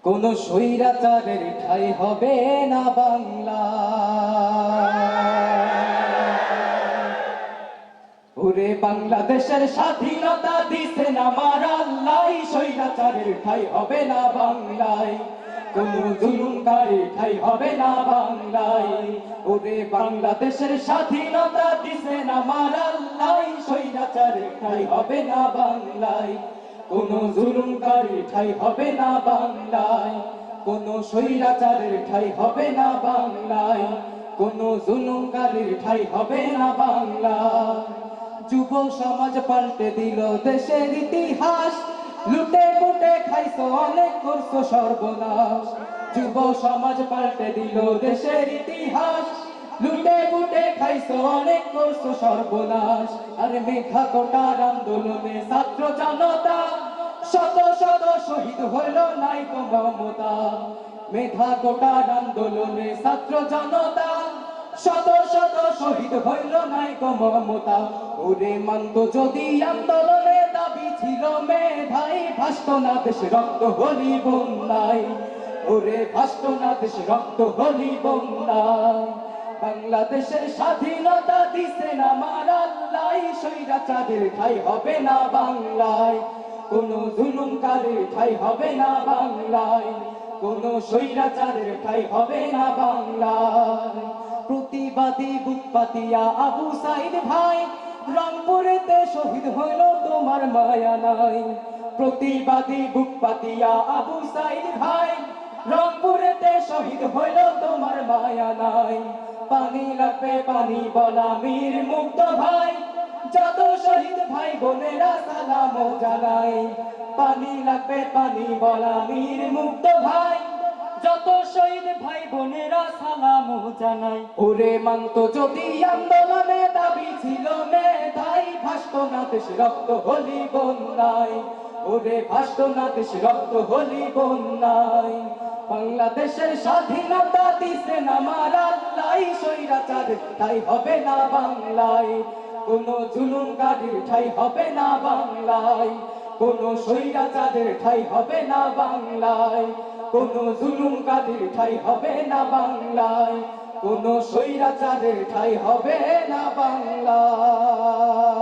কোন স্বৈরাচারের ঠাঁই হবে না বাংলা। ওরে বাংলাদেশের স্বাধীনতা দিছেন আমার আল্লাহ, স্বৈরাচারের ঠাঁই হবে না বাংলায়, কোন জুলুমকারী ঠাঁই হবে না বাংলায়। ওরে বাংলাদেশের স্বাধীনতা দিছেন আমার আল্লাহ, স্বৈরাচারের ঠাঁই হবে না বাংলায়, কোন জুলুমকারী ঠাঁই হবে না বাংলায়, কোন স্বৈরাচারের ঠাঁই হবে না বাংলায়, কোন জুলুমকারীর ঠাঁই হবে না বাংলায়। যুব সমাজ পাল্টে দিল দেশের ইতিহাস, লুটে পুটে খাইছো অনেক, করছো সর্বনাশ। যুব সমাজ পাল্টে দিল দেশের ইতিহাস, লুটে পুটে খাইছো অনেক, করছো সর্বনাশ। আর মেঘা কোটার আন্দোলনে ছাত্র জনতা শত শত শহীদ হইল নাই তো মমতা। মেধা কোটার আন্দোলনে ছাত্র জনতা শত শত শহীদ হইল নাই গো মমতা। ওরে মানত যদি আন্দোলনে দাবি ছিল মেধাই, ভাসত না দেশ রক্ত হলি বন্যায়। ওরে ভাসত না দেশ রক্ত হলি বন্যায়। বাংলাদেশের স্বাধীনতা দিছেন আমার আল্লাহ, স্বৈরাচারের ঠাঁই হবে না বাংলায়, কোন জুলুমকারীর ঠাঁই হবে না বাংলায়, কোন স্বৈরাচারের ঠাঁই হবে না বাংলায়। প্রতিবাদী বুক পাতিয়া আবু সাইদ ভাই, রংপুরেতে শহীদ হইল তোমার মায়া নাই। প্রতিবাদী বুক পাতিয়া আবু সাইদ ভাই, রংপুরেতে শহীদ হইল তোমার মায়া নাই। পানি লাগবে পানি বলা মীর মুগ্ধ ভাই, যত শহীদ ভাই বোনেরা সালাম জানাই। পানি লাগবে পানি বলা মীর মুগ্ধ ভাই, যত শহীদ ভাই বোনেরা সালাম জানাই। ওরে মানত যদি আন্দোলনে দাবি ছিল মেধাই, ভাসত না দেশ রক্ত হলি বন্যায়। ওরে ভাসত না দেশ রক্ত হলি বন্যায়। বাংলাদেশের স্বাধীনতা দিছেন আমার আল্লাহ, স্বৈরাচারের ঠাঁই হবে না বাংলায়, কোন জুলুমকারীর ঠাঁই হবে না বাংলায়, কোন স্বৈরাচারের ঠাঁই হবে না বাংলায়, কোন জুলুমকারীর ঠাঁই হবে না বাংলায়, কোন স্বৈরাচারের ঠাঁই হবে না বাংলায়।